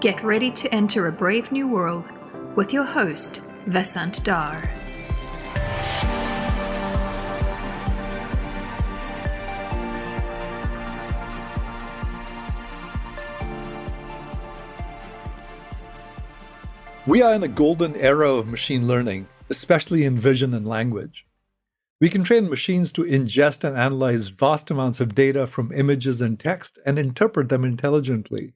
Get ready to enter a brave new world with your host, Vasant Dhar. We are in a golden era of machine learning, especially in vision and language. We can train machines to ingest and analyze vast amounts of data from images and text and interpret them intelligently.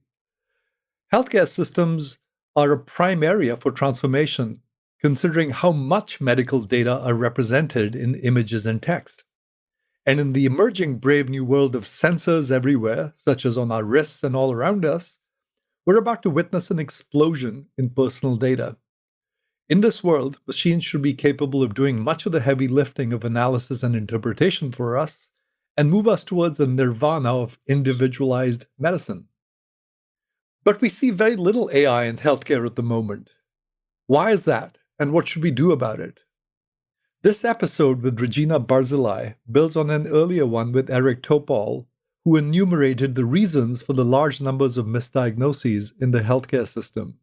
Healthcare systems are a prime area for transformation, considering how much medical data are represented in images and text. And in the emerging brave new world of sensors everywhere, such as on our wrists and all around us, we're about to witness an explosion in personal data. In this world, machines should be capable of doing much of the heavy lifting of analysis and interpretation for us and move us towards the nirvana of individualized medicine. But we see very little AI in healthcare at the moment. Why is that, and what should we do about it? This episode with Regina Barzilay builds on an earlier one with Eric Topol, who enumerated the reasons for the large numbers of misdiagnoses in the healthcare system.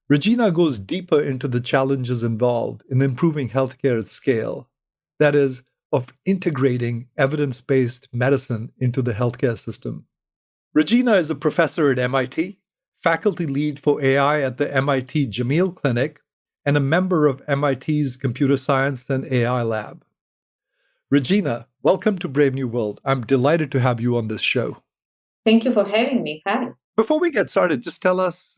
Regina goes deeper into the challenges involved in improving healthcare at scale, that is, of integrating evidence-based medicine into the healthcare system. Regina is a professor at MIT, faculty lead for AI at the MIT Jameel Clinic, and a member of MIT's Computer Science and AI Lab. Regina, welcome to Brave New World. I'm delighted to have you on this show. Thank you for having me. Hi. Before we get started, just tell us,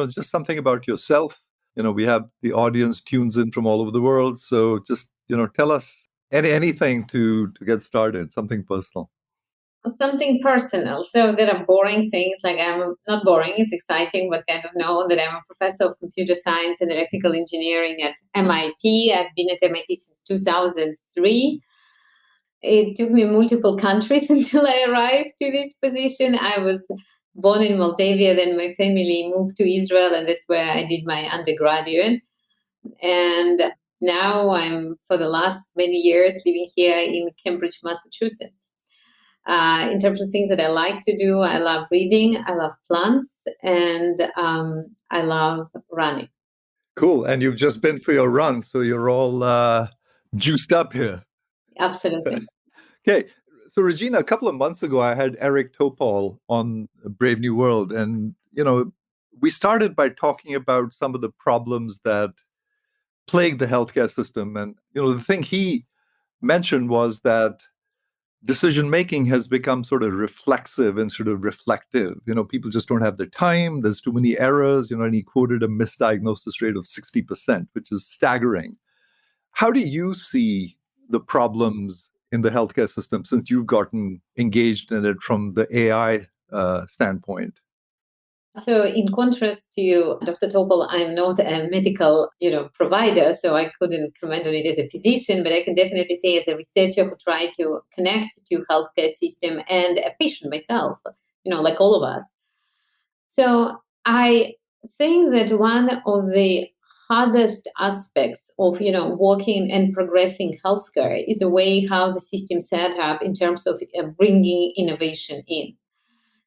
just something about yourself. We have the audience tunes in from all over the world, so just, tell us anything to get started, something personal. Something personal. So there are boring things, like I'm not boring, it's exciting, but kind of know that I'm a professor of computer science and electrical engineering at MIT. I've been at MIT since 2003. It took me multiple countries until I arrived to this position. I was born in Moldavia, then my family moved to Israel, and that's where I did my undergraduate. And now I'm, for the last many years, living here in Cambridge, Massachusetts. In terms of things that I like to do, I love reading, I love plants, and I love running. Cool. And you've just been for your run, so you're all juiced up here. Absolutely. Okay. So, Regina, a couple of months ago, I had Eric Topol on Brave New World. And, we started by talking about some of the problems that plague the healthcare system. And, the thing he mentioned was that decision-making has become sort of reflexive instead of reflective. People just don't have the time. There's too many errors, and he quoted a misdiagnosis rate of 60%, which is staggering. How do you see the problems in the healthcare system since you've gotten engaged in it from the AI standpoint? So in contrast to you, Dr. Topol, I'm not a medical, provider, so I couldn't comment on it as a physician, but I can definitely say as a researcher who tried to connect to healthcare system and a patient myself, like all of us. So I think that one of the hardest aspects of, working and progressing healthcare is the way how the system set up in terms of bringing innovation in.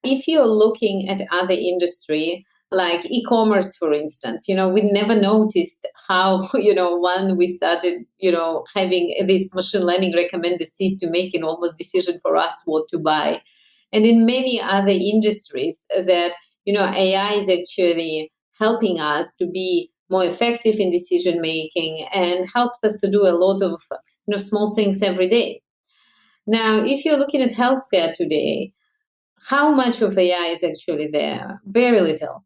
If you're looking at other industry, like e-commerce, for instance, we never noticed how, when we started, having this machine learning recommended system making almost decision for us what to buy. And in many other industries that, AI is actually helping us to be more effective in decision making and helps us to do a lot of, small things every day. Now, if you're looking at healthcare today, how much of AI is actually there? Very little.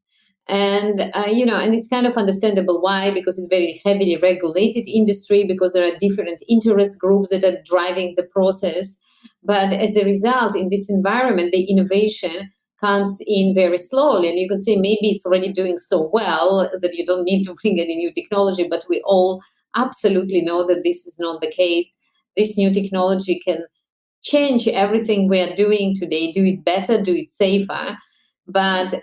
And, and it's kind of understandable why, because it's very heavily regulated industry, because there are different interest groups that are driving the process. But as a result, in this environment, the innovation comes in very slowly. And you can say maybe it's already doing so well that you don't need to bring any new technology, but we all absolutely know that this is not the case. This new technology can change everything we are doing today, do it better, do it safer. But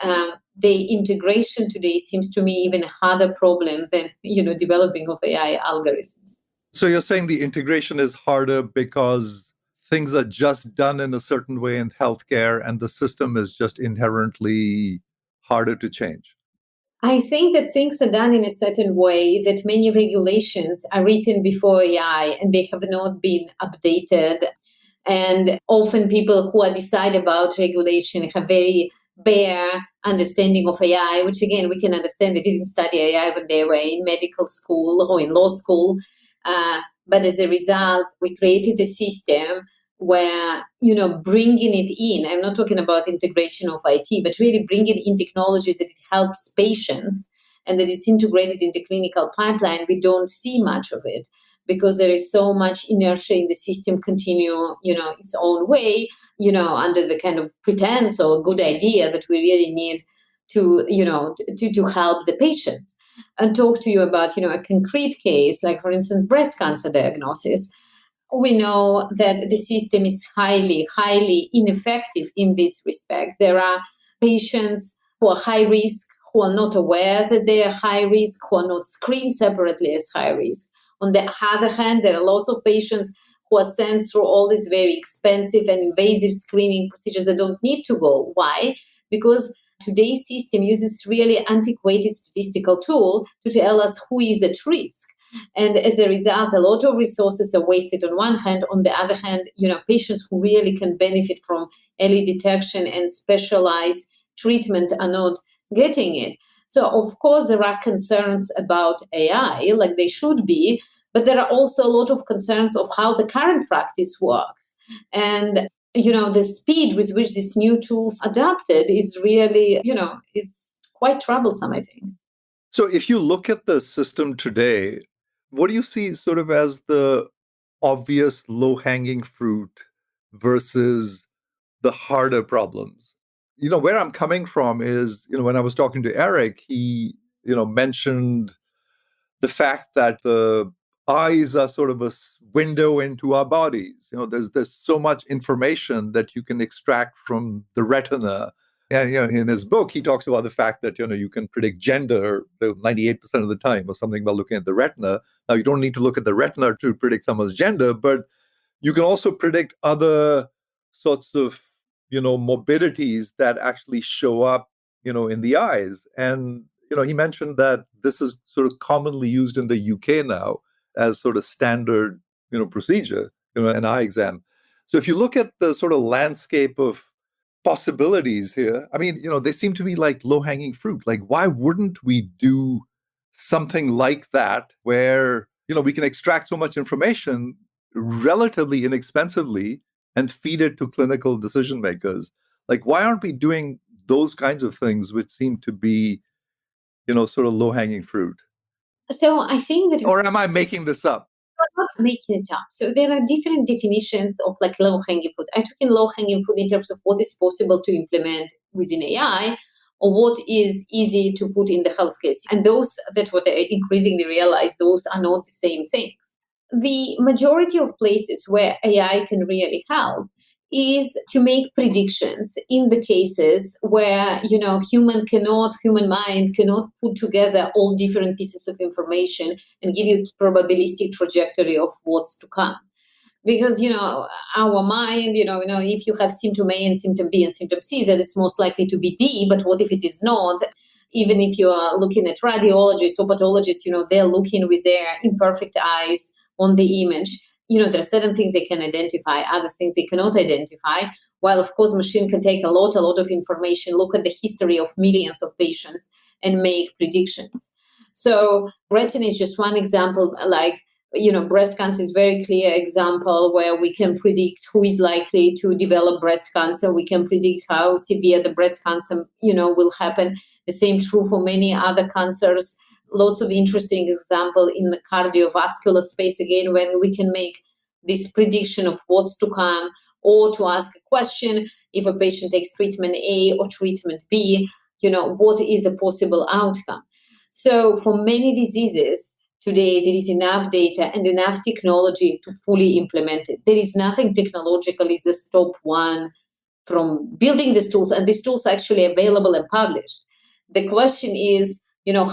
the integration today seems to me even a harder problem than, developing of AI algorithms. So you're saying the integration is harder because things are just done in a certain way in healthcare and the system is just inherently harder to change? I think that things are done in a certain way, that many regulations are written before AI and they have not been updated. And often people who are decide about regulation have very bare understanding of AI, which again, we can understand they didn't study AI when they were in medical school or in law school. But as a result, we created a system where, bringing it in, I'm not talking about integration of IT, but really bringing in technologies that it helps patients and that it's integrated in the clinical pipeline. We don't see much of it because there is so much inertia in the system continue, its own way, under the kind of pretense or good idea that we really need to, to help the patients. And talk to you about, a concrete case, like for instance, breast cancer diagnosis. We know that the system is highly, highly ineffective in this respect. There are patients who are high risk, who are not aware that they are high risk, who are not screened separately as high risk. On the other hand, there are lots of patients who are sent through all these very expensive and invasive screening procedures that don't need to go. Why? Because today's system uses really antiquated statistical tool to tell us who is at risk. And as a result, a lot of resources are wasted on one hand. On the other hand, patients who really can benefit from early detection and specialized treatment are not getting it. So, of course, there are concerns about AI, like they should be, but there are also a lot of concerns of how the current practice works. And, the speed with which these new tools adapted is really, it's quite troublesome, I think. So if you look at the system today, what do you see sort of as the obvious low-hanging fruit versus the harder problems? Where I'm coming from is, when I was talking to Eric, he, mentioned the fact that the eyes are sort of a window into our bodies. There's so much information that you can extract from the retina. And in his book, he talks about the fact that you can predict gender 98% of the time or something by looking at the retina. Now, you don't need to look at the retina to predict someone's gender, but you can also predict other sorts of morbidities that actually show up in the eyes. And he mentioned that this is sort of commonly used in the UK now as sort of standard procedure, an eye exam. So if you look at the sort of landscape of possibilities here, I mean, they seem to be like low-hanging fruit. Like, why wouldn't we do something like that where we can extract so much information relatively inexpensively and feed it to clinical decision makers? Like, why aren't we doing those kinds of things which seem to be sort of low-hanging fruit? So I think that... Or am I making this up? I'm not making it up. So there are different definitions of like low-hanging fruit. I took in low-hanging fruit in terms of what is possible to implement within AI or what is easy to put in the healthcare. And those, that's what I increasingly realize, those are not the same things. The majority of places where AI can really help is to make predictions in the cases where human mind cannot put together all different pieces of information and give you probabilistic trajectory of what's to come. Because our mind, if you have symptom A and symptom B and symptom C, that it's most likely to be D. But what if it is not? Even if you are looking at radiologists or pathologists, they're looking with their imperfect eyes on the image. There are certain things they can identify, other things they cannot identify. While, of course, machine can take a lot of information, look at the history of millions of patients and make predictions. So retina is just one example. Like, breast cancer is a very clear example where we can predict who is likely to develop breast cancer. We can predict how severe the breast cancer, will happen. The same true for many other cancers. Lots of interesting example in the cardiovascular space, again, when we can make this prediction of what's to come, or to ask a question, if a patient takes treatment A or treatment B, what is a possible outcome? So for many diseases, today there is enough data and enough technology to fully implement it. There is nothing technologically that stop one from building these tools, and these tools are actually available and published. The question is,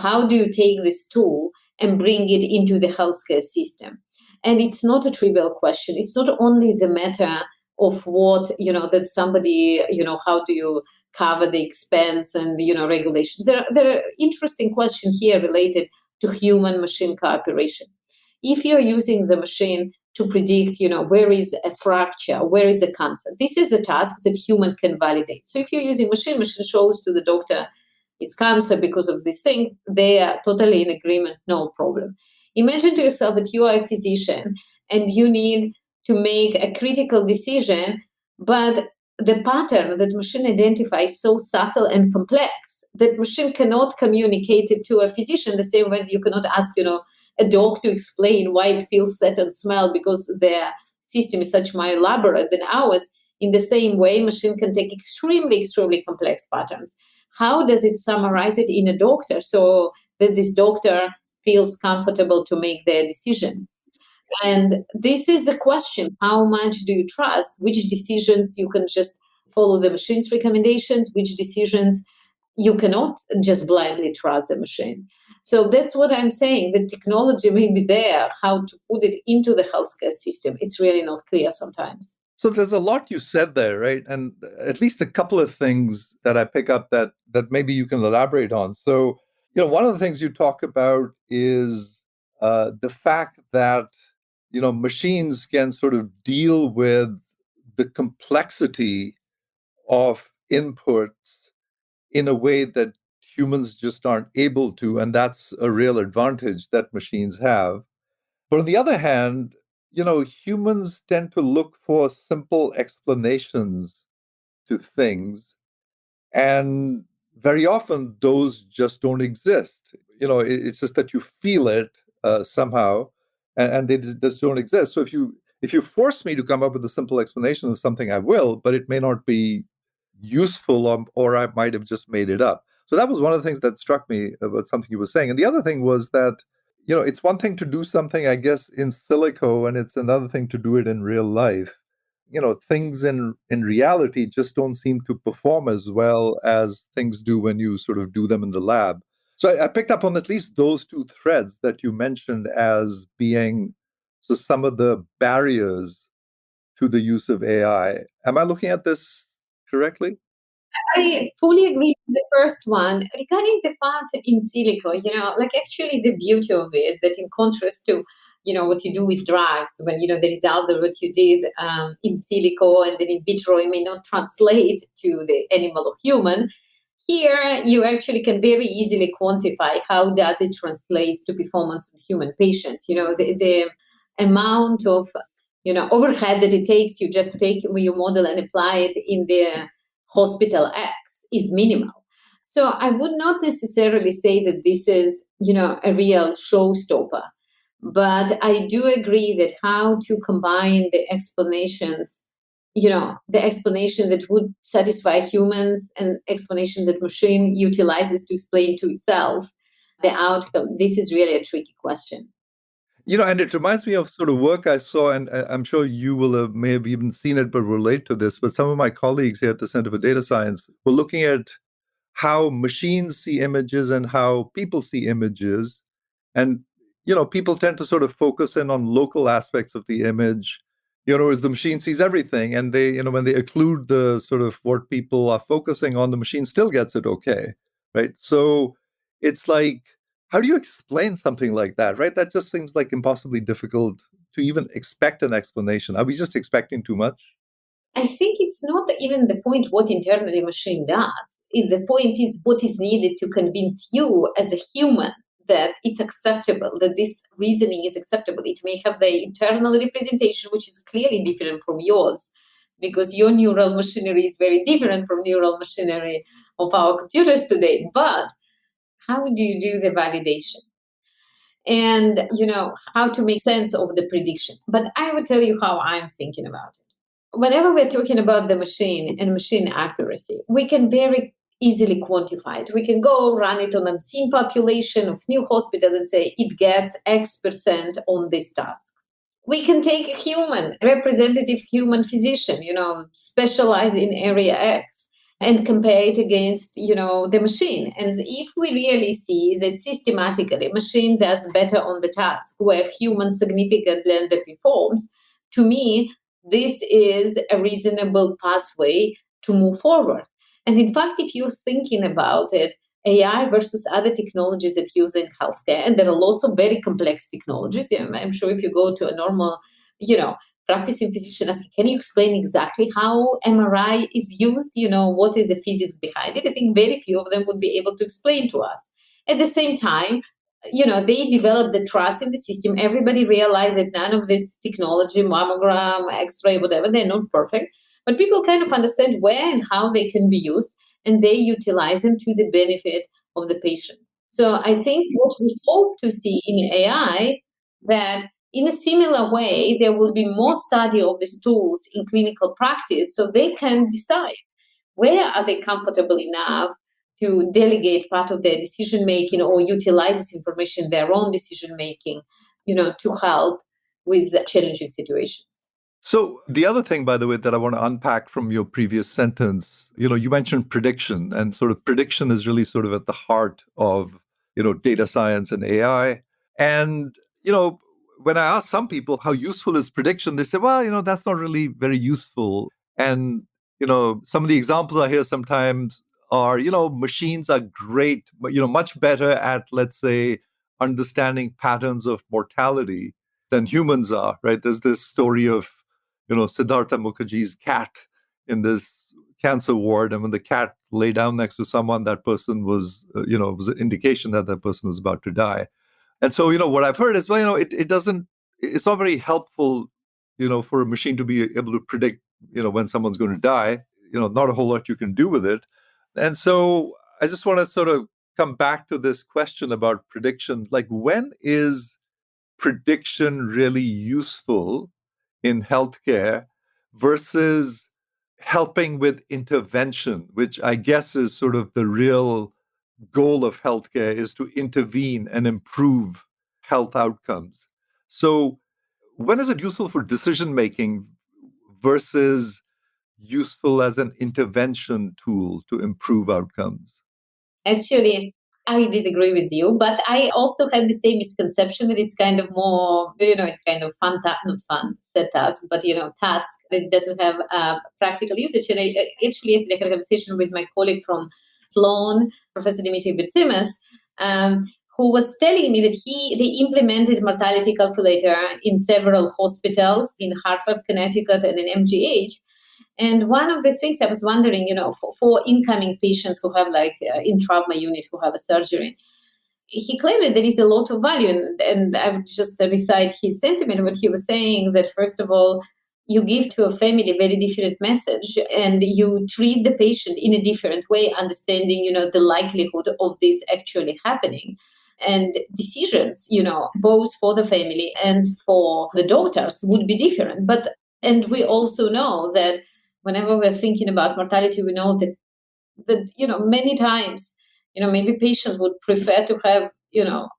how do you take this tool and bring it into the healthcare system? And it's not a trivial question. It's not only the matter of what, that somebody, how do you cover the expense and, regulations. There are interesting questions here related to human-machine cooperation. If you're using the machine to predict, where is a fracture, where is a cancer, this is a task that human can validate. So if you're using machine shows to the doctor it's cancer because of this thing, they are totally in agreement, no problem. Imagine to yourself that you are a physician and you need to make a critical decision, but the pattern that machine identifies is so subtle and complex that machine cannot communicate it to a physician the same way as you cannot ask, a dog to explain why it feels certain smell because their system is much more elaborate than ours. In the same way, machine can take extremely, extremely complex patterns. How does it summarize it in a doctor so that this doctor feels comfortable to make their decision? And this is the question. How much do you trust? Which decisions you can just follow the machine's recommendations? Which decisions you cannot just blindly trust the machine? So that's what I'm saying. The technology may be there. How to put it into the healthcare system, it's really not clear sometimes. So there's a lot you said there, right? And at least a couple of things that I pick up that maybe you can elaborate on. So, one of the things you talk about is the fact that, machines can sort of deal with the complexity of inputs in a way that humans just aren't able to. And that's a real advantage that machines have. But on the other hand, humans tend to look for simple explanations to things. And very often those just don't exist. It's just that you feel it somehow, and they just don't exist. So if you force me to come up with a simple explanation of something, I will, but it may not be useful, or I might have just made it up. So that was one of the things that struck me about something you were saying. And the other thing was that, it's one thing to do something, I guess, in silico, and it's another thing to do it in real life. Things in reality just don't seem to perform as well as things do when you sort of do them in the lab. So I picked up on at least those two threads that you mentioned as being some of the barriers to the use of AI. Am I looking at this correctly? I fully agree with the first one. Regarding the part in silico, actually the beauty of it, that in contrast to, what you do with drugs, when, the results of what you did in silico and then in vitro, it may not translate to the animal or human. Here, you actually can very easily quantify how does it translate to performance of human patients. The amount of, overhead that it takes you just to take your model and apply it in the hospital X is minimal. So I would not necessarily say that this is, a real showstopper. But I do agree that how to combine the explanations, the explanation that would satisfy humans and explanation that machine utilizes to explain to itself the outcome, this is really a tricky question. And it reminds me of sort of work I saw, and I'm sure you may have even seen it, but relate to this. But some of my colleagues here at the Center for Data Science were looking at how machines see images and how people see images. And, people tend to sort of focus in on local aspects of the image, as the machine sees everything. And they, when they occlude the sort of what people are focusing on, the machine still gets it okay, right? So it's like, how do you explain something like that, right? That just seems like impossibly difficult to even expect an explanation. Are we just expecting too much? I think it's not even the point what internally machine does. The point is what is needed to convince you as a human that it's acceptable, that this reasoning is acceptable. It may have the internal representation, which is clearly different from yours, because your neural machinery is very different from neural machinery of our computers today. But how do you do the validation? And, how to make sense of the prediction. But I will tell you how I'm thinking about it. Whenever we're talking about the machine and machine accuracy, we can very easily quantify it. We can go run it on a unseen population of new hospital and say it gets X% on this task. We can take a human, representative human physician, specialize in area X and compare it against, the machine. And if we really see that systematically machine does better on the task where human significantly underperforms, to me, this is a reasonable pathway to move forward. And in fact, if you're thinking about it, AI versus other technologies that use in healthcare, and there are lots of very complex technologies. I'm sure if you go to a normal, practicing physician, ask, can you explain exactly how MRI is used? What is the physics behind it? I think very few of them would be able to explain to us. At the same time, they developed the trust in the system. Everybody realized that none of this technology, mammogram, X-ray, whatever, they're not perfect. But people kind of understand where and how they can be used, and they utilize them to the benefit of the patient. So I think what we hope to see in AI, that in a similar way, there will be more study of these tools in clinical practice so they can decide where are they comfortable enough to delegate part of their decision making or utilize this information in their own decision making, to help with challenging situations. So the other thing, by the way, that I want to unpack from your previous sentence, you mentioned prediction, and sort of prediction is really sort of at the heart of, data science and AI. And, when I ask some people how useful is prediction, they say, well, that's not really very useful. And, some of the examples I hear sometimes are, machines are great, but, much better at, let's say, understanding patterns of mortality than humans are, right? There's this story of, Siddhartha Mukherjee's cat in this cancer ward. And when the cat lay down next to someone, that person was, was an indication that that person was about to die. And so, what I've heard is, well, it's not very helpful, for a machine to be able to predict, when someone's going to die, not a whole lot you can do with it. And so I just want to sort of come back to this question about prediction. Like, when is prediction really useful in healthcare versus helping with intervention, which I guess is sort of the real goal of healthcare, is to intervene and improve health outcomes. So when is it useful for decision making versus useful as an intervention tool to improve outcomes? Actually, I disagree with you, but I also have the same misconception that it's kind of more, it's kind of fun, not fun, set task, but, task that doesn't have practical usage. And I actually yesterday had a conversation with my colleague from Sloan, Professor Dimitri Bertsimas, who was telling me that they implemented mortality calculator in several hospitals in Hartford, Connecticut, and in MGH. And one of the things I was wondering, for incoming patients who have in trauma unit who have a surgery, he claimed that there is a lot of value. And I would just recite his sentiment, what he was saying, that first of all, you give to a family a very different message and you treat the patient in a different way, understanding, the likelihood of this actually happening. And decisions, both for the family and for the doctors would be different. And we also know that whenever we're thinking about mortality, we know that many times, maybe patients would prefer to have,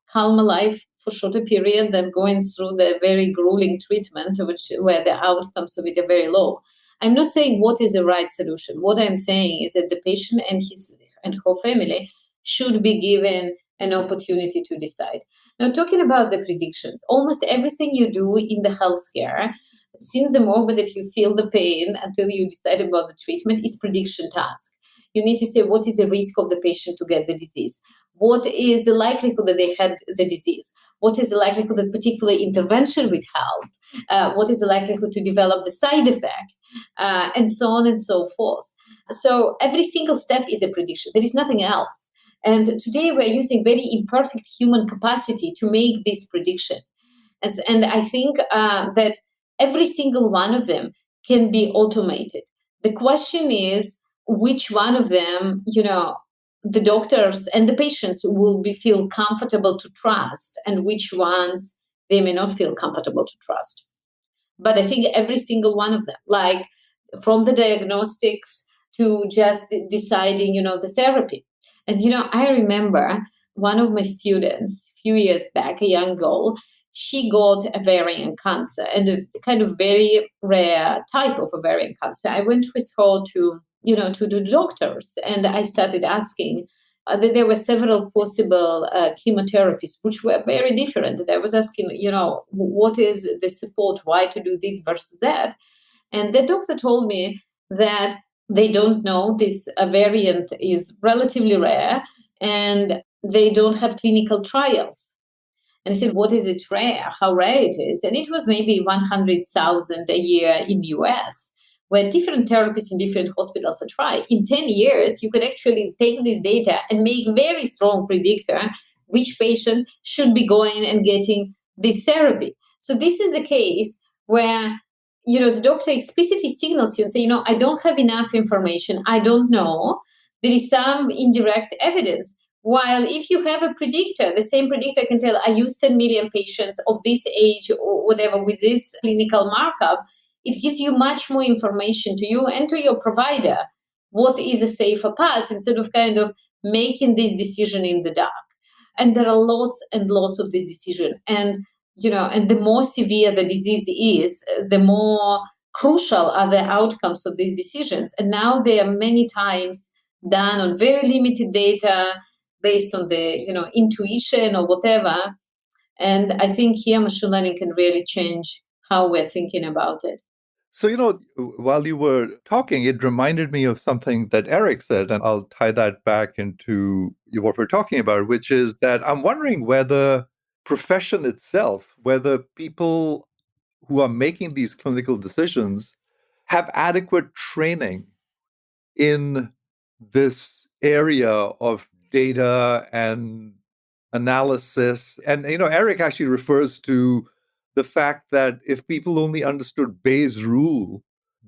calmer life for shorter periods than going through the very grueling treatment, where the outcomes of it are very low. I'm not saying what is the right solution. What I'm saying is that the patient and his and her family should be given an opportunity to decide. Now, talking about the predictions, almost everything you do in the healthcare, since the moment that you feel the pain until you decide about the treatment, is prediction task. You need to say, what is the risk of the patient to get the disease? What is the likelihood that they had the disease? What is the likelihood that particular intervention would help? What is the likelihood to develop the side effect? And so on and so forth. So every single step is a prediction. There is nothing else. And today we're using very imperfect human capacity to make this prediction. And I think that every single one of them can be automated. The question is, which one of them, the doctors and the patients will feel comfortable to trust, and which ones they may not feel comfortable to trust. But I think every single one of them, like from the diagnostics to just deciding, the therapy. And, I remember one of my students a few years back, a young girl, she got ovarian cancer, and a kind of very rare type of ovarian cancer. I went with her to the doctors, and I started asking. There were several possible chemotherapies, which were very different. And I was asking, what is the support? Why to do this versus that? And the doctor told me that they don't know this variant is relatively rare, and they don't have clinical trials. And I said, what is it rare? How rare it is? And it was maybe 100,000 a year in US, where different therapies in different hospitals are tried. In 10 years, you can actually take this data and make very strong predictor which patient should be going and getting this therapy. So this is a case where the doctor explicitly signals you and say, I don't have enough information. I don't know. There is some indirect evidence. While if you have a predictor, the same predictor can tell, I use 10 million patients of this age or whatever with this clinical markup, it gives you much more information to you and to your provider what is a safer path instead of kind of making this decision in the dark. And there are lots and lots of this decision. And the more severe the disease is, the more crucial are the outcomes of these decisions. And now they are many times done on very limited data based on the intuition or whatever. And I think here machine learning can really change how we're thinking about it. So, while you were talking, it reminded me of something that Eric said, and I'll tie that back into what we're talking about, which is that I'm wondering whether profession itself, whether people who are making these clinical decisions have adequate training in this area of data and analysis. And, Eric actually refers to the fact that if people only understood Bayes' rule,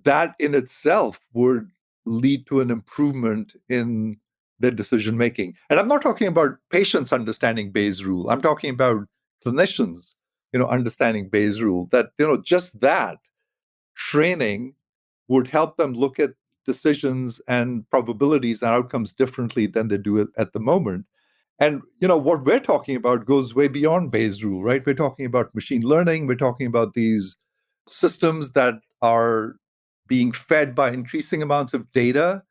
that in itself would lead to an improvement in their decision making. And I'm not talking about patients understanding Bayes' rule. I'm talking about clinicians, understanding Bayes' rule, that, just that training would help them look at decisions and probabilities and outcomes differently than they do it at the moment. And what we're talking about goes way beyond Bayes' rule, right? We're talking about machine learning. We're talking about these systems that are being fed by increasing amounts of data,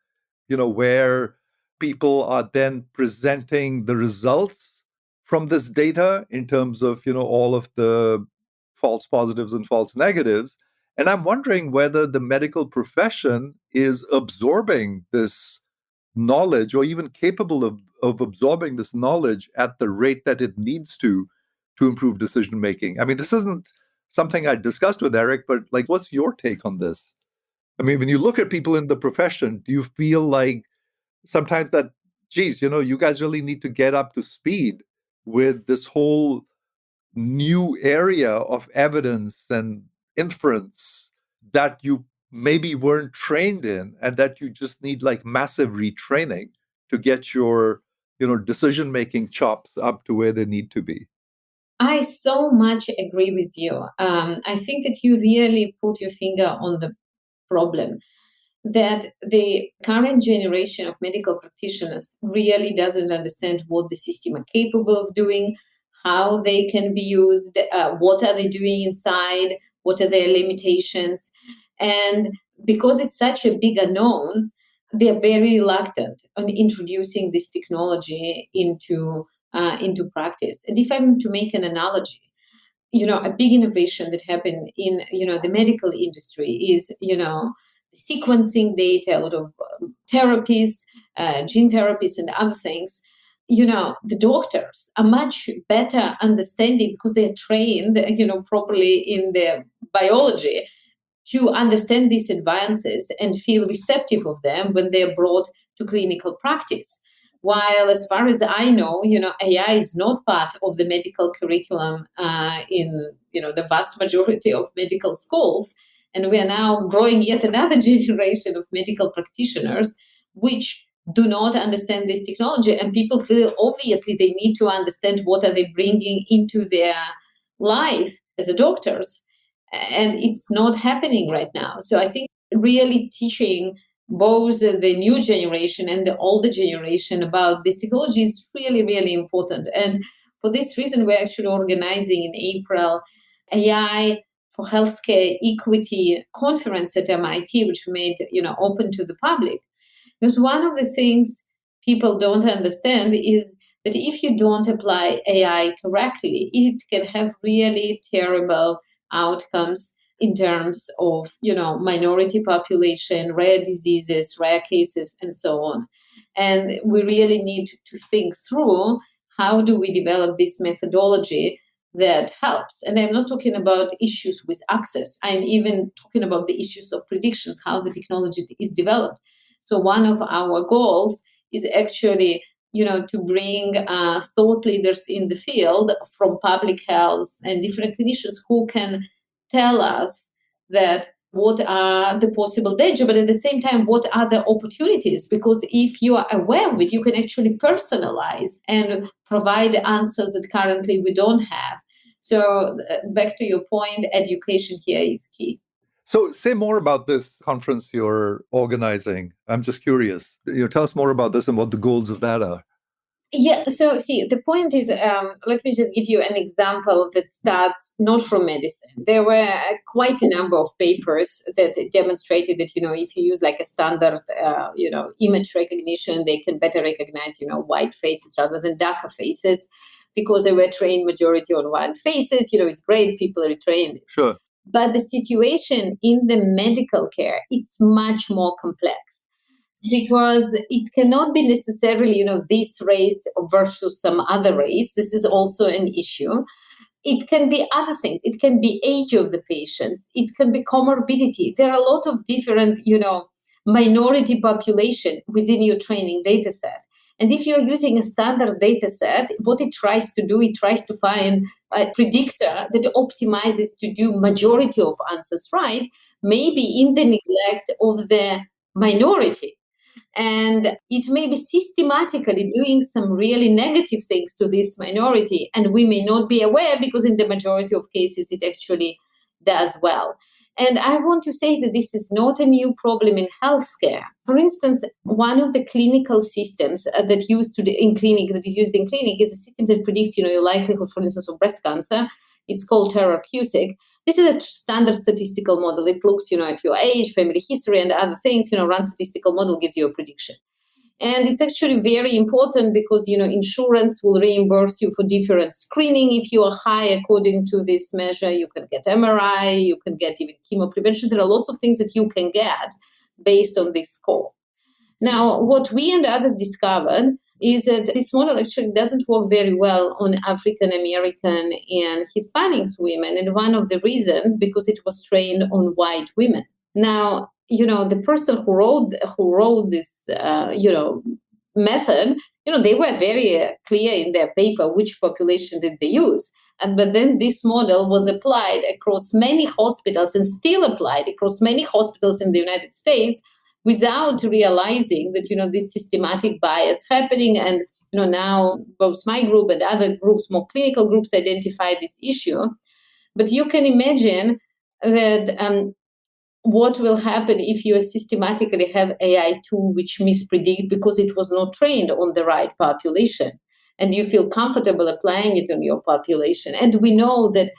where people are then presenting the results from this data in terms of, all of the false positives and false negatives. And I'm wondering whether the medical profession is absorbing this knowledge or even capable of absorbing this knowledge at the rate that it needs to improve decision making. I mean, this isn't something I discussed with Eric, but what's your take on this? I mean, when you look at people in the profession, do you feel like sometimes that, geez, you guys really need to get up to speed with this whole new area of evidence and inference that you maybe weren't trained in, and that you just need massive retraining to get your decision making chops up to where they need to be? I so much agree with you. I think that you really put your finger on the problem, that the current generation of medical practitioners really doesn't understand what the system are capable of doing, how they can be used, what are they doing inside, what are their limitations. And because it's such a big unknown, they're very reluctant on introducing this technology into practice. And if I'm to make an analogy, a big innovation that happened in the medical industry is sequencing data out of therapies, gene therapies, and other things. The doctors are much better understanding because they're trained properly in their biology to understand these advances and feel receptive of them when they're brought to clinical practice. While, as far as I know, AI is not part of the medical curriculum in the vast majority of medical schools, and we are now growing yet another generation of medical practitioners which do not understand this technology, and people feel obviously they need to understand what are they bringing into their life as a doctors, and it's not happening right now. So I think really teaching both the new generation and the older generation about this technology is really, really important. And for this reason, we're actually organizing in April AI for Healthcare Equity conference at MIT, which we made open to the public. Because one of the things people don't understand is that if you don't apply AI correctly, it can have really terrible outcomes in terms of, minority population, rare diseases, rare cases, and so on. And we really need to think through how do we develop this methodology that helps. And I'm not talking about issues with access. I'm even talking about the issues of predictions, how the technology is developed. So one of our goals is actually, to bring thought leaders in the field from public health and different clinicians who can tell us that what are the possible danger, but at the same time, what are the opportunities? Because if you are aware of it, you can actually personalize and provide answers that currently we don't have. So back to your point, education here is key. So say more about this conference you're organizing. I'm just curious. Tell us more about this and what the goals of that are. Yeah, so see, the point is, let me just give you an example that starts not from medicine. There were quite a number of papers that demonstrated that, if you use like a standard, image recognition, they can better recognize, white faces rather than darker faces because they were trained majority on white faces. It's great, people are trained. Sure. But the situation in the medical care, it's much more complex. Because it cannot be necessarily, this race versus some other race. This is also an issue. It can be other things. It can be age of the patients. It can be comorbidity. There are a lot of different, minority population within your training data set. And if you're using a standard data set, what it tries to do, it tries to find a predictor that optimizes to do majority of answers right, maybe in the neglect of the minority. And it may be systematically doing some really negative things to this minority, and we may not be aware because in the majority of cases it actually does well. And I want to say that this is not a new problem in healthcare. For instance, one of the clinical systems that is used in clinic is a system that predicts, your likelihood, for instance, of breast cancer. It's called Terra-QSIG. This is a standard statistical model. It looks, at your age, family history, and other things. Run statistical model gives you a prediction. And it's actually very important because, insurance will reimburse you for different screening. If you are high according to this measure, you can get MRI, you can get even chemo prevention. There are lots of things that you can get based on this score. Now, what we and others discovered is that this model actually doesn't work very well on African American and Hispanic women. And one of the reasons, because it was trained on white women. Now, the person who wrote this, method, they were very clear in their paper which population did they use. But then this model was applied across many hospitals and still applied across many hospitals in the United States without realizing that, this systematic bias happening. And, now both my group and other groups, more clinical groups, identify this issue. But you can imagine that what will happen if you systematically have AI tool which mispredict because it was not trained on the right population, and you feel comfortable applying it on your population. And we know that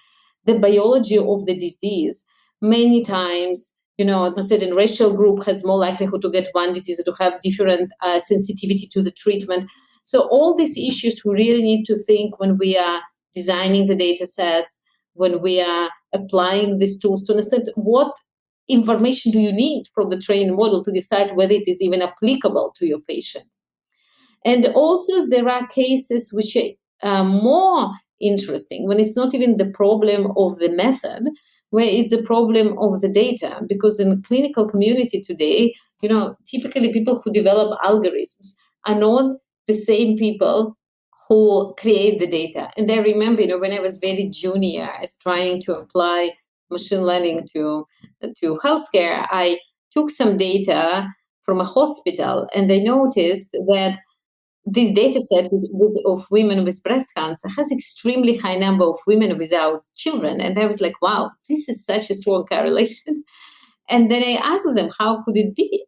the biology of the disease many times, a certain racial group has more likelihood to get one disease or to have different sensitivity to the treatment. So all these issues we really need to think when we are designing the data sets, when we are applying these tools to understand what information do you need from the trained model to decide whether it is even applicable to your patient. And also there are cases which are more interesting when it's not even the problem of the method, where it's a problem of the data. Because in the clinical community today, typically people who develop algorithms are not the same people who create the data. And I remember, when I was very junior, I was trying to apply machine learning to healthcare. I took some data from a hospital, and I noticed that this data set of women with breast cancer has extremely high number of women without children. And I was like, wow, this is such a strong correlation. And then I asked them, how could it be?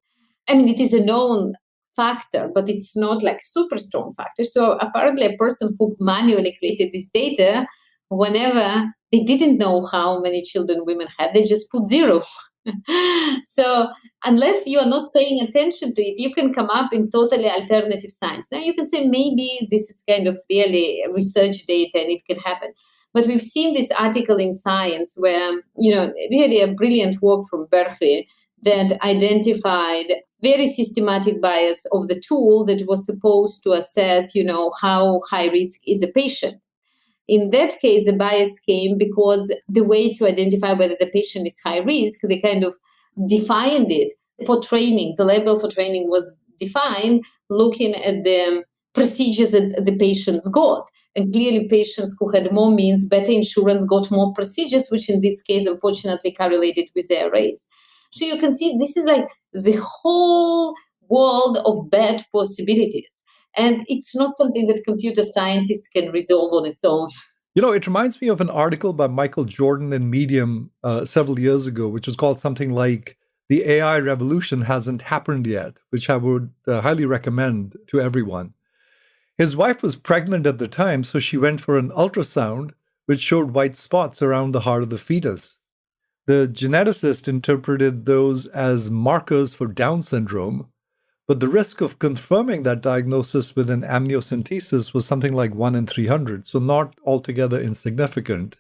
I mean, it is a known factor, but it's not like super strong factor. So apparently a person who manually created this data, whenever they didn't know how many children women had, they just put 0. So unless you are not paying attention to it, you can come up in totally alternative science. Now you can say maybe this is kind of really research data and it can happen. But we've seen this article in Science where, really a brilliant work from Berkeley that identified very systematic bias of the tool that was supposed to assess, how high risk is a patient. In that case, the bias came because the way to identify whether the patient is high risk, they kind of defined it for training. The label for training was defined looking at the procedures that the patients got. And clearly, patients who had more means, better insurance, got more procedures, which in this case, unfortunately, correlated with their race. So you can see this is like the whole world of bad possibilities. And it's not something that computer scientists can resolve on its own. It reminds me of an article by Michael Jordan in Medium several years ago, which was called something like "The AI Revolution Hasn't Happened Yet," which I would highly recommend to everyone. His wife was pregnant at the time, so she went for an ultrasound, which showed white spots around the heart of the fetus. The geneticist interpreted those as markers for Down syndrome, but the risk of confirming that diagnosis with an amniocentesis was something like 1 in 300, so not altogether insignificant.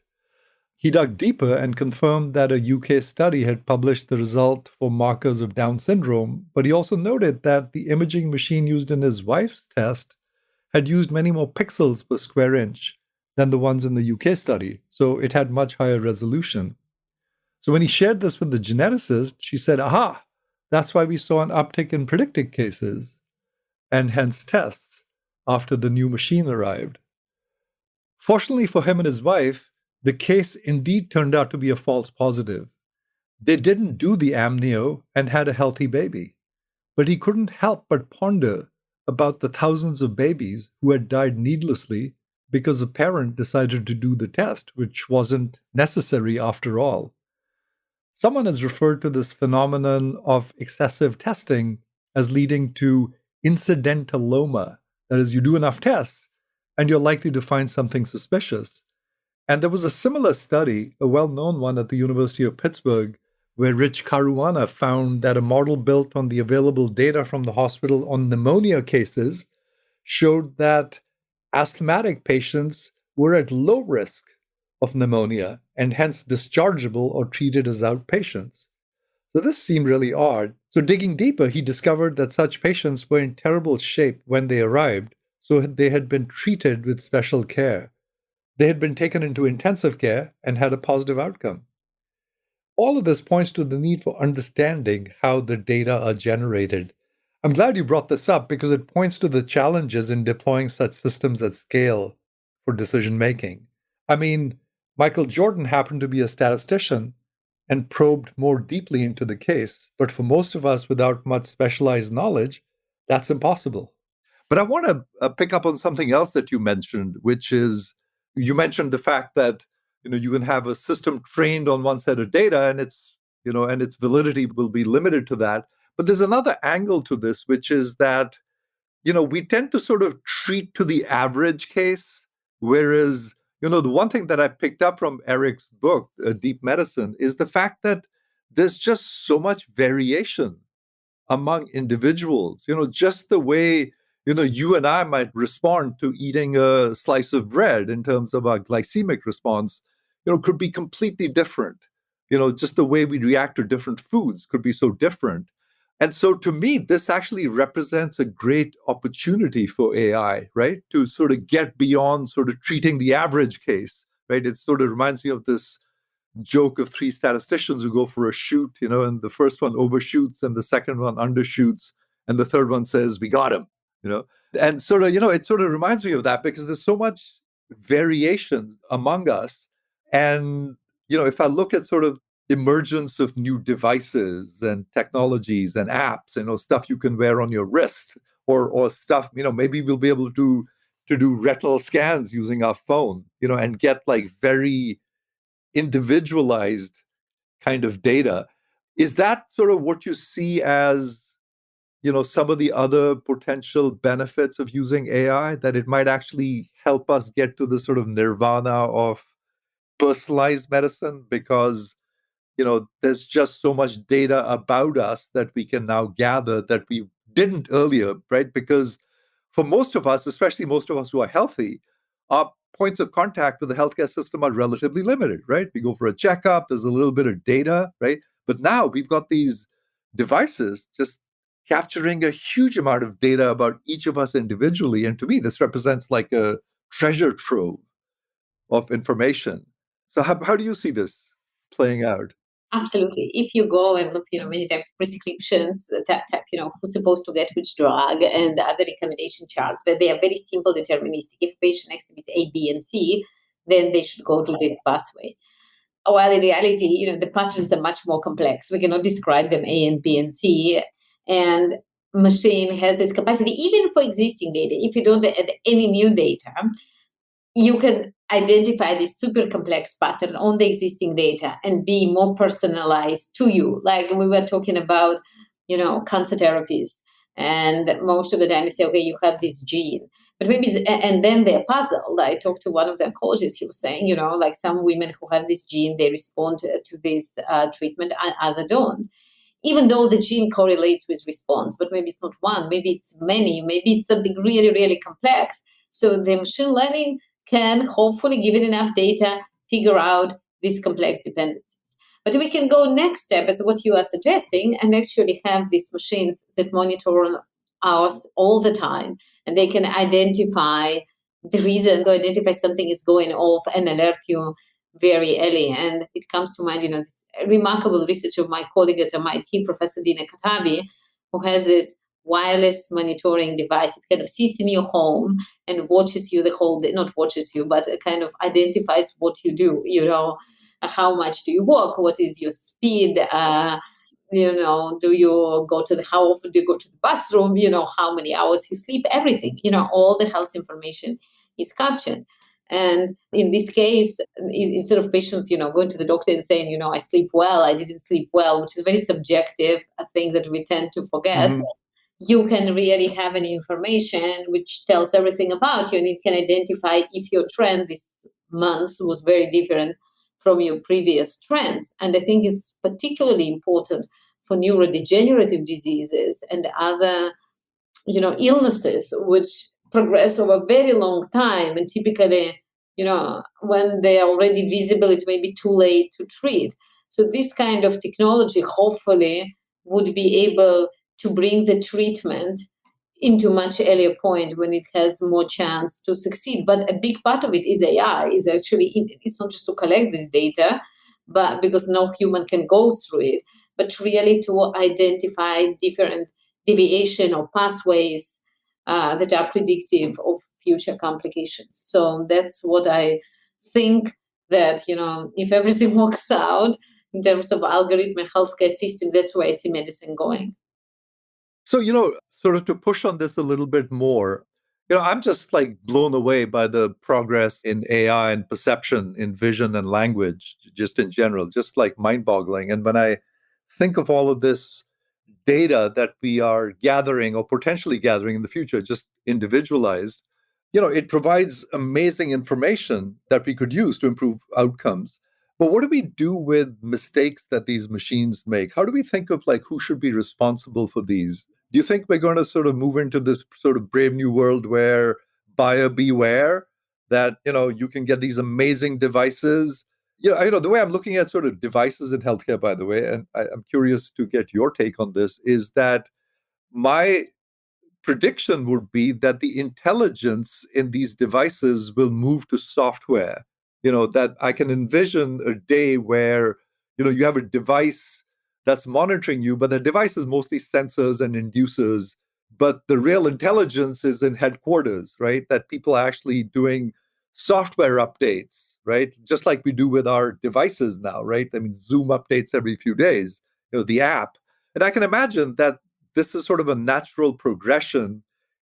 He dug deeper and confirmed that a UK study had published the result for markers of Down syndrome, but he also noted that the imaging machine used in his wife's test had used many more pixels per square inch than the ones in the UK study, so it had much higher resolution. So when he shared this with the geneticist, she said, aha, that's why we saw an uptick in predicted cases and hence tests after the new machine arrived. Fortunately for him and his wife, the case indeed turned out to be a false positive. They didn't do the amnio and had a healthy baby. But he couldn't help but ponder about the thousands of babies who had died needlessly because a parent decided to do the test, which wasn't necessary after all. Someone has referred to this phenomenon of excessive testing as leading to incidentaloma. That is, you do enough tests and you're likely to find something suspicious. And there was a similar study, a well-known one at the University of Pittsburgh, where Rich Caruana found that a model built on the available data from the hospital on pneumonia cases showed that asthmatic patients were at low risk of pneumonia and hence dischargeable or treated as outpatients. So this seemed really odd. So digging deeper, he discovered that such patients were in terrible shape when they arrived, so they had been treated with special care. They had been taken into intensive care and had a positive outcome. All of this points to the need for understanding how the data are generated. I'm glad you brought this up because it points to the challenges in deploying such systems at scale for decision making. I mean, Michael Jordan happened to be a statistician and probed more deeply into the case, but for most of us without much specialized knowledge, that's impossible. But I want to pick up on something else that you mentioned, which is you mentioned the fact that you can have a system trained on one set of data and its validity will be limited to that. But there's another angle to this, which is that we tend to sort of treat to the average case, whereas the one thing that I picked up from Eric's book, Deep Medicine, is the fact that there's just so much variation among individuals. Just the way you and I might respond to eating a slice of bread in terms of our glycemic response, could be completely different. Just the way we react to different foods could be so different. And so to me, this actually represents a great opportunity for AI, right? To sort of get beyond sort of treating the average case, right? It sort of reminds me of this joke of three statisticians who go for a shoot, and the first one overshoots and the second one undershoots and the third one says, we got him, And sort of, it sort of reminds me of that because there's so much variation among us. And, if I look at sort of emergence of new devices and technologies and apps, stuff you can wear on your wrist or stuff, maybe we'll be able to do retinal scans using our phone, and get like very individualized kind of data. Is that sort of what you see as, some of the other potential benefits of using AI, that it might actually help us get to the sort of nirvana of personalized medicine because there's just so much data about us that we can now gather that we didn't earlier, right? Because for most of us, especially most of us who are healthy, our points of contact with the healthcare system are relatively limited, right? We go for a checkup, there's a little bit of data, right? But now we've got these devices just capturing a huge amount of data about each of us individually. And to me, this represents like a treasure trove of information. So how do you see this playing out? Absolutely. If you go and look, many times prescriptions, tap, who's supposed to get which drug and other recommendation charts, but they are very simple, deterministic. If a patient exhibits A, B, and C, then they should go to this pathway. While in reality, the patterns are much more complex. We cannot describe them A and B and C. And machine has this capacity, even for existing data. If you don't add any new data, you can identify this super complex pattern on the existing data and be more personalized to you. Like we were talking about, cancer therapies. And most of the time you say, okay, you have this gene. But maybe, and then they're puzzled. I talked to one of the oncologists, he was saying, like some women who have this gene, they respond to this treatment and others don't. Even though the gene correlates with response, but maybe it's not one, maybe it's many, maybe it's something really, really complex. So the machine learning can hopefully, given enough data, figure out these complex dependencies. But we can go next step as what you are suggesting and actually have these machines that monitor us all the time, and they can identify the reason to identify something is going off and alert you very early. And it comes to mind, this remarkable research of my colleague at MIT, Professor Dina Katabi, who has this wireless monitoring device. It kind of sits in your home and watches you the whole day, not watches you, but it kind of identifies what you do, how much do you walk, what is your speed, do you go to how often do you go to the bathroom, how many hours you sleep, everything, all the health information is captured. And in this case, instead of patients, going to the doctor and saying, I sleep well, I didn't sleep well, which is very subjective, a thing that we tend to forget, you can really have any information which tells everything about you, and it can identify if your trend this month was very different from your previous trends. And I think it's particularly important for neurodegenerative diseases and other, illnesses which progress over a very long time, and typically, when they are already visible, it may be too late to treat. So this kind of technology hopefully would be able to bring the treatment into much earlier point when it has more chance to succeed. But a big part of it is AI, is actually, it's not just to collect this data, but because no human can go through it, but really to identify different deviation or pathways that are predictive of future complications. So that's what I think, that, if everything works out in terms of algorithm and healthcare system, that's where I see medicine going. So, sort of to push on this a little bit more, I'm just like blown away by the progress in AI and perception in vision and language, just in general, just like mind boggling. And when I think of all of this data that we are gathering or potentially gathering in the future, just individualized, it provides amazing information that we could use to improve outcomes. But what do we do with mistakes that these machines make? How do we think of like who should be responsible for these? Do you think we're going to sort of move into this sort of brave new world where buyer beware, that, you can get these amazing devices? The way I'm looking at sort of devices in healthcare, by the way, and I'm curious to get your take on this, is that my prediction would be that the intelligence in these devices will move to software. That I can envision a day where, you have a device that's monitoring you, but the device is mostly sensors and inducers, but the real intelligence is in headquarters, right? That people are actually doing software updates, right? Just like we do with our devices now, right? I mean, Zoom updates every few days, the app. And I can imagine that this is sort of a natural progression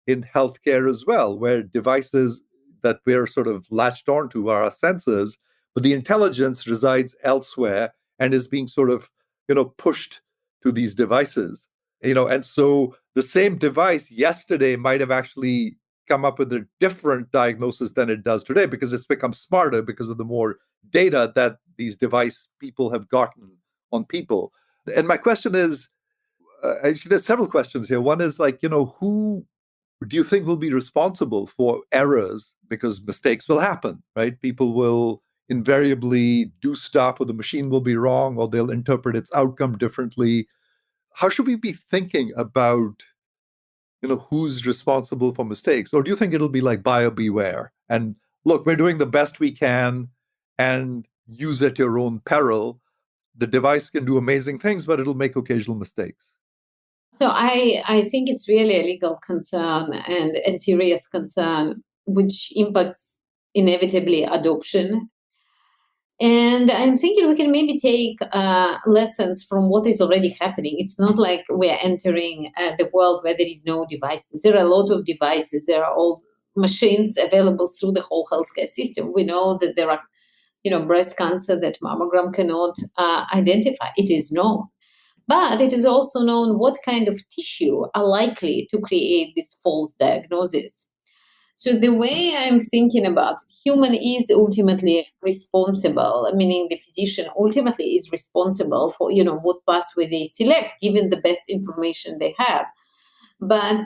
in healthcare as well, where devices that we're sort of latched onto are our sensors, but the intelligence resides elsewhere and is being sort of, pushed to these devices. And so the same device yesterday might have actually come up with a different diagnosis than it does today, because it's become smarter because of the more data that these device people have gotten on people. And my question is, actually, there's several questions here. One is like, who Do you think we'll be responsible for errors because mistakes will happen, right? People will invariably do stuff or the machine will be wrong or they'll interpret its outcome differently. How should we be thinking about, who's responsible for mistakes? Or do you think it'll be like buyer beware? And look, we're doing the best we can and use at your own peril. The device can do amazing things, but it'll make occasional mistakes. So I think it's really a legal concern and serious concern, which impacts inevitably adoption. And I'm thinking we can maybe take lessons from what is already happening. It's not like we're entering the world where there is no devices. There are a lot of devices. There are all machines available through the whole healthcare system. We know that there are, breast cancer that mammogram cannot identify. It is known. But it is also known what kind of tissue are likely to create this false diagnosis. So the way I'm thinking about it, human is ultimately responsible, meaning the physician ultimately is responsible for, what pathway they select, given the best information they have. But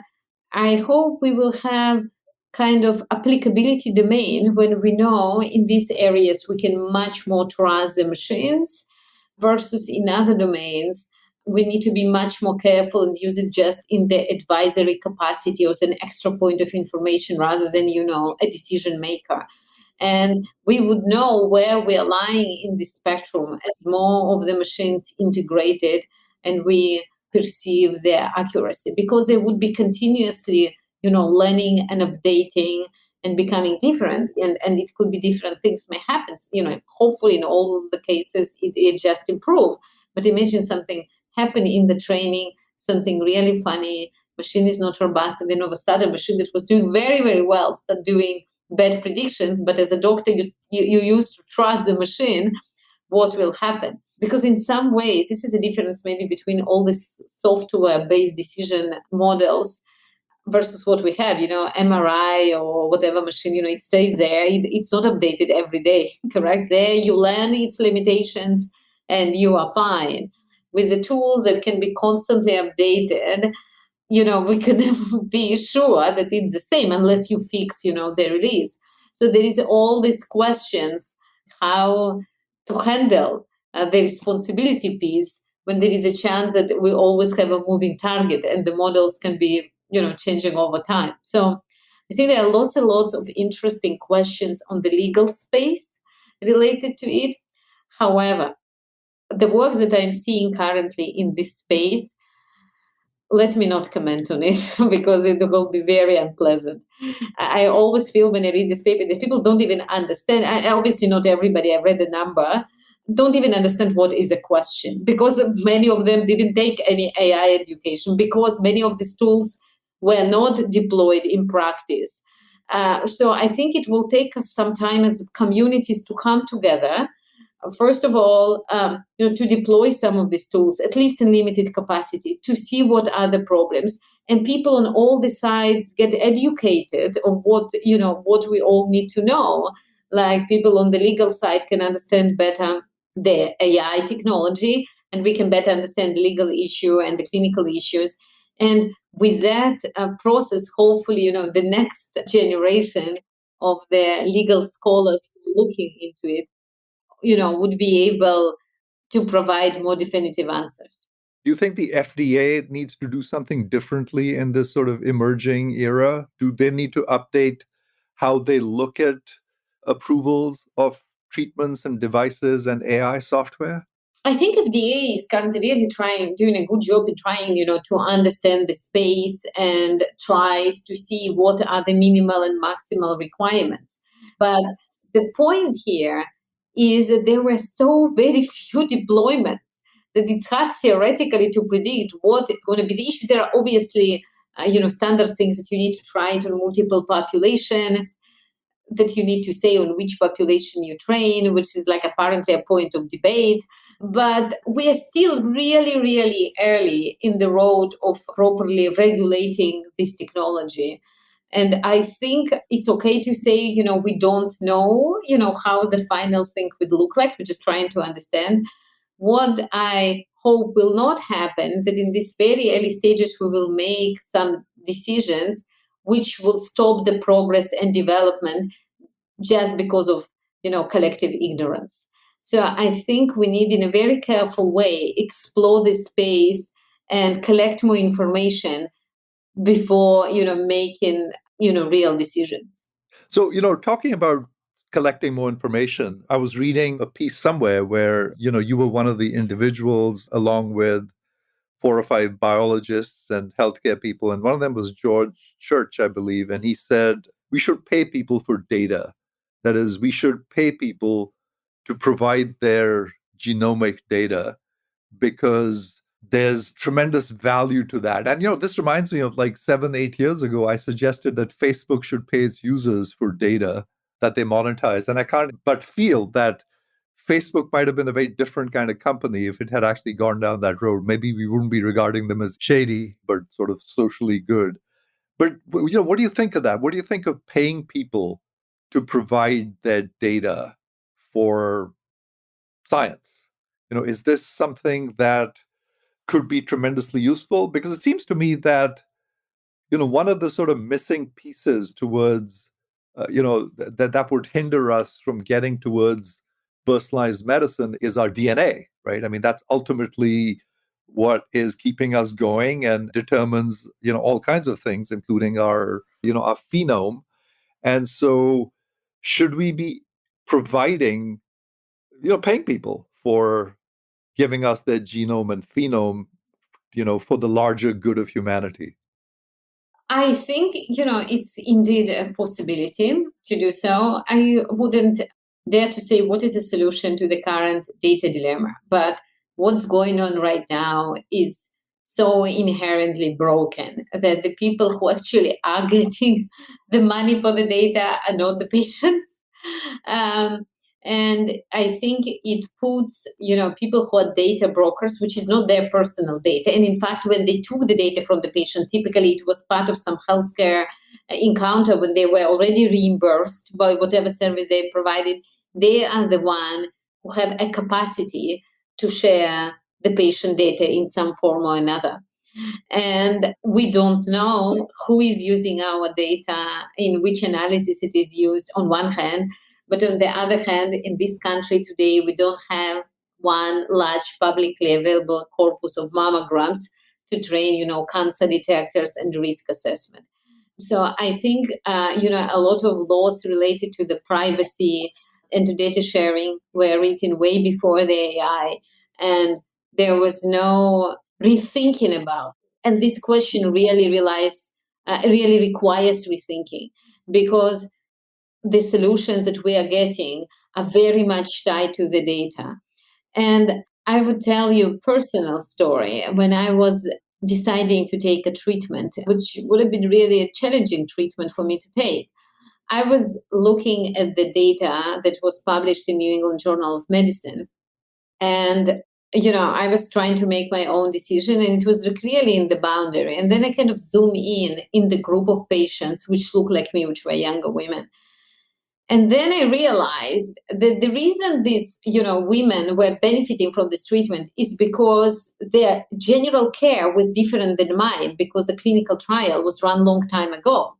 I hope we will have kind of applicability domain when we know in these areas we can much more trust the machines versus in other domains we need to be much more careful and use it just in the advisory capacity or as an extra point of information rather than a decision maker. And we would know where we are lying in the spectrum as more of the machines integrated and we perceive their accuracy, because they would be continuously learning and updating and becoming different, and it could be different things may happen. Hopefully in all of the cases it just improve. But imagine something happen in the training, something really funny, machine is not robust, and then all of a sudden machine that was doing very, very well start doing bad predictions. But as a doctor, you used to trust the machine. What will happen? Because in some ways, this is a difference maybe between all these software-based decision models versus what we have, MRI or whatever machine, it stays there. It's not updated every day, correct? There you learn its limitations and you are fine. With the tools that can be constantly updated, we can never be sure that it's the same unless you fix, the release. So there is all these questions, how to handle the responsibility piece when there is a chance that we always have a moving target and the models can be, changing over time. So I think there are lots and lots of interesting questions on the legal space related to it. However, the work that I'm seeing currently in this space, let me not comment on it because it will be very unpleasant. I always feel when I read this paper that people don't even understand. Obviously, not everybody, I read the number, don't even understand what is a question, because many of them didn't take any AI education, because many of these tools were not deployed in practice. So I think it will take us some time as communities to come together. First of all, to deploy some of these tools, at least in limited capacity, to see what are the problems, and people on all the sides get educated of what we all need to know. Like people on the legal side can understand better the AI technology, and we can better understand the legal issue and the clinical issues. And with that process, hopefully, the next generation of the legal scholars looking into it, would be able to provide more definitive answers. Do you think the FDA needs to do something differently in this sort of emerging era? Do they need to update how they look at approvals of treatments and devices and AI software? I think FDA is currently really doing a good job in trying, to understand the space and tries to see what are the minimal and maximal requirements. But the point here is that there were so very few deployments that it's hard theoretically to predict what is going to be the issues. There are obviously, standard things that you need to try it on multiple populations, that you need to say on which population you train, which is like apparently a point of debate. But we are still really, really early in the road of properly regulating this technology. And I think it's okay to say, we don't know, how the final thing would look like. We're just trying to understand. What I hope will not happen, that in these very early stages we will make some decisions which will stop the progress and development just because of, collective ignorance. So I think we need, in a very careful way, explore this space and collect more information before, making, real decisions. So, talking about collecting more information, I was reading a piece somewhere where, you were one of the individuals along with 4 or 5 biologists and healthcare people. And one of them was George Church, I believe. And he said, we should pay people for data. That is, we should pay people to provide their genomic data because there's tremendous value to that. And, this reminds me of like 7, 8 years ago, I suggested that Facebook should pay its users for data that they monetize. And I can't but feel that Facebook might have been a very different kind of company if it had actually gone down that road. Maybe we wouldn't be regarding them as shady, but sort of socially good. But, what do you think of that? What do you think of paying people to provide their data for science? Is this something that could be tremendously useful? Because it seems to me that, one of the sort of missing pieces towards, that would hinder us from getting towards personalized medicine is our DNA, right? I mean, that's ultimately what is keeping us going and determines, all kinds of things, including our phenome. And so should we be providing, paying people for giving us their genome and phenome, for the larger good of humanity? I think, it's indeed a possibility to do so. I wouldn't dare to say what is the solution to the current data dilemma, but what's going on right now is so inherently broken that the people who actually are getting the money for the data are not the patients. Um, and I think it puts, people who are data brokers, which is not their personal data. And in fact, when they took the data from the patient, typically it was part of some healthcare encounter when they were already reimbursed by whatever service they provided. They are the one who have a capacity to share the patient data in some form or another. And we don't know who is using our data, in which analysis it is used on one hand. But on the other hand, in this country today, we don't have one large publicly available corpus of mammograms to train, cancer detectors and risk assessment. So I think, a lot of laws related to the privacy and to data sharing were written way before the AI. And there was no rethinking about. And this question really requires rethinking, because the solutions that we are getting are very much tied to the data. And I would tell you a personal story. When I was deciding to take a treatment, which would have been really a challenging treatment for me to take, I was looking at the data that was published in New England Journal of Medicine. And, I was trying to make my own decision, and it was clearly in the boundary. And then I kind of zoom in the group of patients which look like me, which were younger women. And then I realized that the reason these, women were benefiting from this treatment is because their general care was different than mine, because the clinical trial was run a long time ago.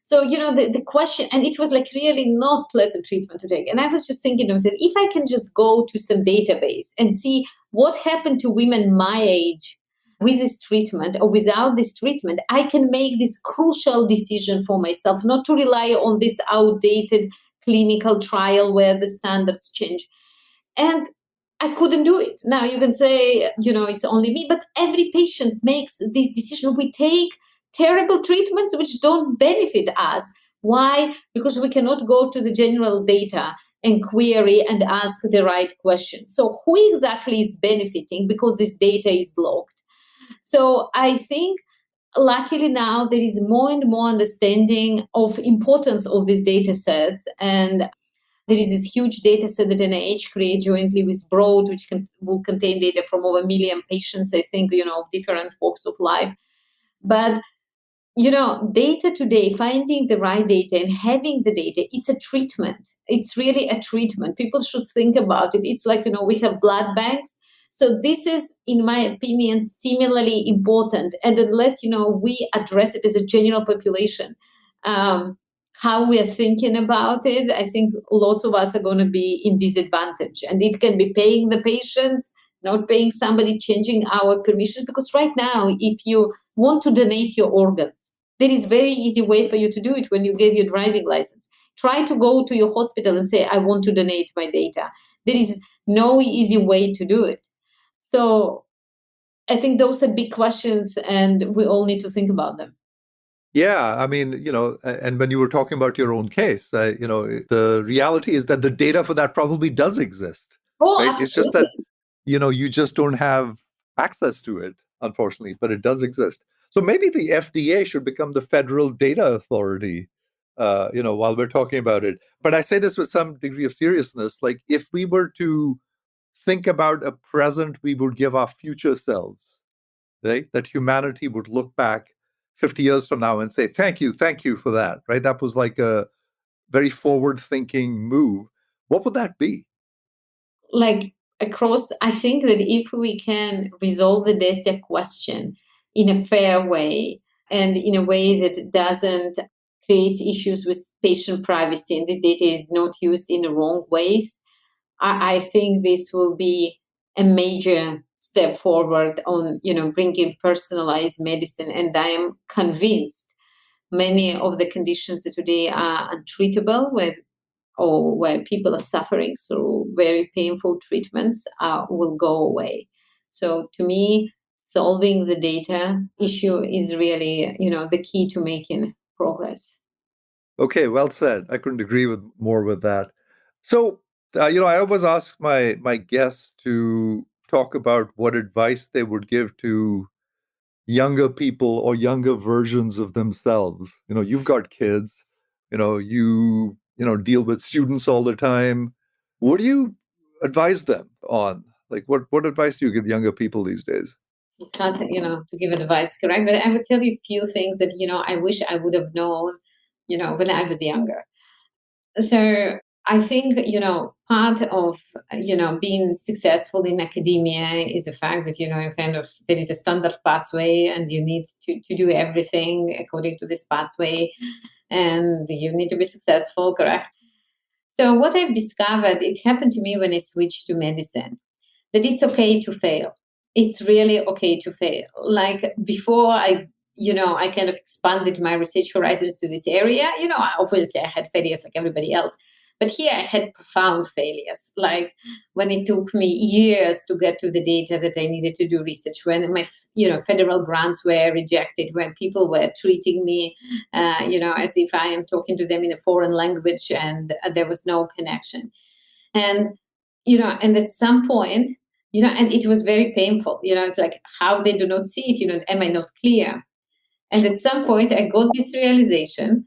So, the question, and it was like really not pleasant treatment to take. And I was just thinking to myself, if I can just go to some database and see what happened to women my age with this treatment or without this treatment, I can make this crucial decision for myself, not to rely on this outdated clinical trial where the standards change. And I couldn't do it. Now you can say, it's only me, but every patient makes this decision. We take terrible treatments which don't benefit us. Why? Because we cannot go to the general data and query and ask the right questions. So who exactly is benefiting because this data is locked? So I think luckily now there is more and more understanding of importance of these data sets. And there is this huge data set that NIH created jointly with Broad, which will contain data from over 1 million patients, I think, of different walks of life. But, data today, finding the right data and having the data, it's a treatment. It's really a treatment. People should think about it. It's like, we have blood banks. So this is, in my opinion, similarly important. And unless, we address it as a general population, how we are thinking about it, I think lots of us are going to be in disadvantage. And it can be paying the patients, not paying somebody, changing our permission. Because right now, if you want to donate your organs, there is very easy way for you to do it when you get your driving license. Try to go to your hospital and say, I want to donate my data. There is no easy way to do it. So I think those are big questions, and we all need to think about them. Yeah, I mean, and when you were talking about your own case, the reality is that the data for that probably does exist. Oh, right? absolutely. It's just that, you just don't have access to it, unfortunately, but it does exist. So maybe the FDA should become the federal data authority, while we're talking about it. But I say this with some degree of seriousness. Like, if we were to think about a present we would give our future selves, right? That humanity would look back 50 years from now and say, thank you for that, right? That was like a very forward-thinking move. What would that be? Like I think that if we can resolve the data question in a fair way and in a way that doesn't create issues with patient privacy, and this data is not used in the wrong ways, I think this will be a major step forward on, bringing personalized medicine. And I am convinced many of the conditions that today are untreatable, where people are suffering through very painful treatments, will go away. So to me, solving the data issue is really, the key to making progress. Okay, well said. I couldn't agree more with that. So, I always ask my guests to talk about what advice they would give to younger people or younger versions of themselves. You've got kids, deal with students all the time. What do you advise them on? Like, what advice do you give younger people these days? It's hard to give advice, correct? But I would tell you a few things that, I wish I would have known, when I was younger. So I think, part of, being successful in academia is the fact that, there is a standard pathway and you need to do everything according to this pathway and you need to be successful, correct? So what I've discovered, it happened to me when I switched to medicine, that it's okay to fail. It's really okay to fail. Like before I kind of expanded my research horizons to this area. Obviously I had failures like everybody else, but here I had profound failures. Like when it took me years to get to the data that I needed to do research, when my federal grants were rejected, when people were treating me, as if I am talking to them in a foreign language, and there was no connection. And and at some point, and it was very painful. It's like how they do not see it. Am I not clear? And at some point, I got this realization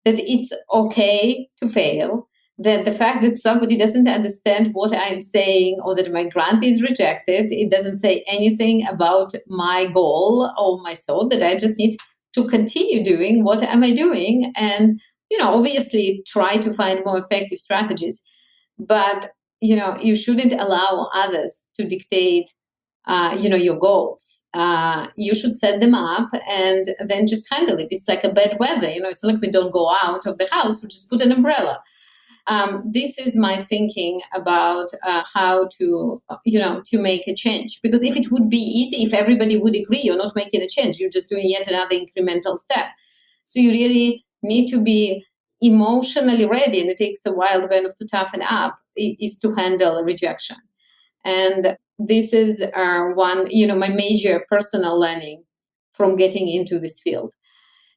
that it's okay to fail, that the fact that somebody doesn't understand what I'm saying or that my grant is rejected, it doesn't say anything about my goal or my thought, that I just need to continue doing what am I doing, and obviously try to find more effective strategies. But you shouldn't allow others to dictate your goals. You should set them up and then just handle it. It's like a bad weather. It's like we don't go out of the house, we just put an umbrella. This is my thinking about how to make a change. Because if it would be easy, if everybody would agree, you're not making a change, you're just doing yet another incremental step. So you really need to be emotionally ready, and it takes a while kind of to toughen up, is to handle rejection. And this is my major personal learning from getting into this field.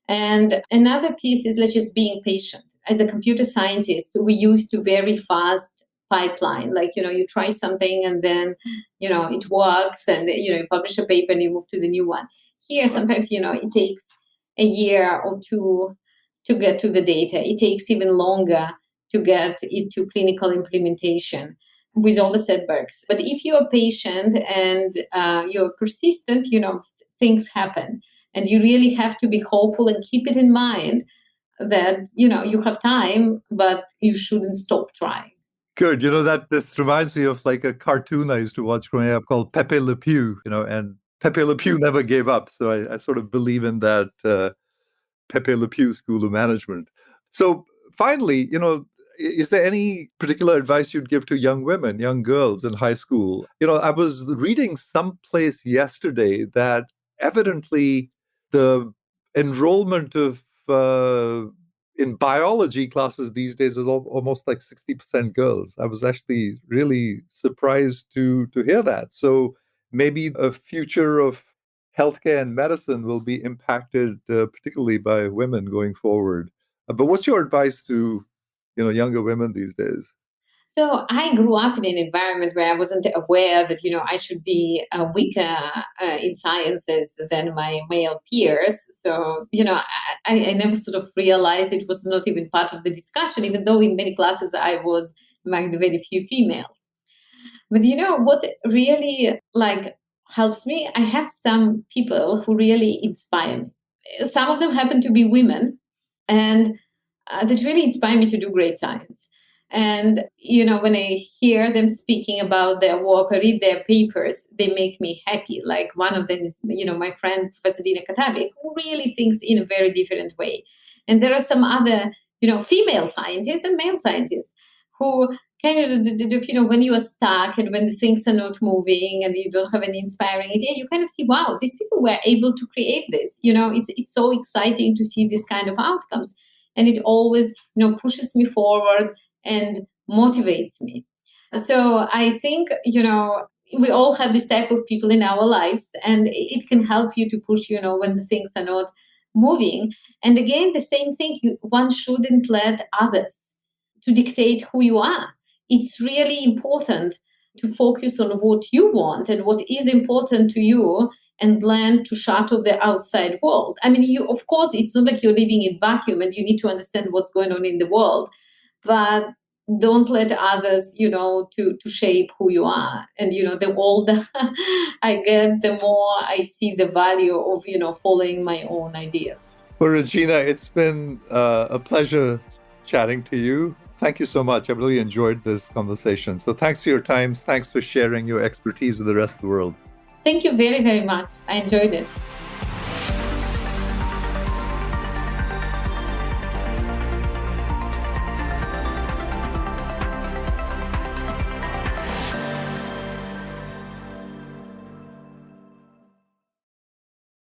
And another piece is like just being patient. As a computer scientist, we used to very fast pipeline. Like, you try something and then, it works, and, you publish a paper and you move to the new one. Here, sometimes, it takes a year or two to get to the data. It takes even longer to get it to clinical implementation with all the setbacks. But if you're patient and you're persistent, things happen. And you really have to be hopeful and keep it in mind that, you have time, but you shouldn't stop trying. Good. That this reminds me of like a cartoon I used to watch growing up called Pepe Le Pew, and Pepe Le Pew never gave up. So I sort of believe in that Pepe Le Pew school of management. So finally, is there any particular advice you'd give to young women, young girls in high school? I was reading someplace yesterday that evidently the enrollment of in biology classes these days is almost like 60% girls. I was actually really surprised to hear that. So maybe a future of healthcare and medicine will be impacted particularly by women going forward. But what's your advice to younger women these days? So I grew up in an environment where I wasn't aware that I should be weaker in sciences than my male peers. So I never sort of realized it was not even part of the discussion, even though in many classes I was among the very few females. But what really helps me? I have some people who really inspire me. Some of them happen to be women, and that really inspire me to do great science. And when I hear them speaking about their work or read their papers, they make me happy. Like one of them is my friend Professor Dina Katabi, who really thinks in a very different way. And there are some other female scientists and male scientists who kind of when you are stuck and when the things are not moving and you don't have any inspiring idea, you kind of see, wow, these people were able to create this. It's so exciting to see this kind of outcomes, and it always pushes me forward and motivates me. So I think we all have this type of people in our lives, and it can help you to push when the things are not moving. And again, the same thing, one shouldn't let others to dictate who you are. It's really important to focus on what you want and what is important to you, and learn to shut off the outside world. I mean, of course, it's not like you're living in vacuum and you need to understand what's going on in the world, but don't let others, to shape who you are. And, the older I get, the more I see the value of, following my own ideas. Well, Regina, it's been a pleasure chatting to you. Thank you so much. I really enjoyed this conversation. So thanks for your time. Thanks for sharing your expertise with the rest of the world. Thank you very, very much. I enjoyed it.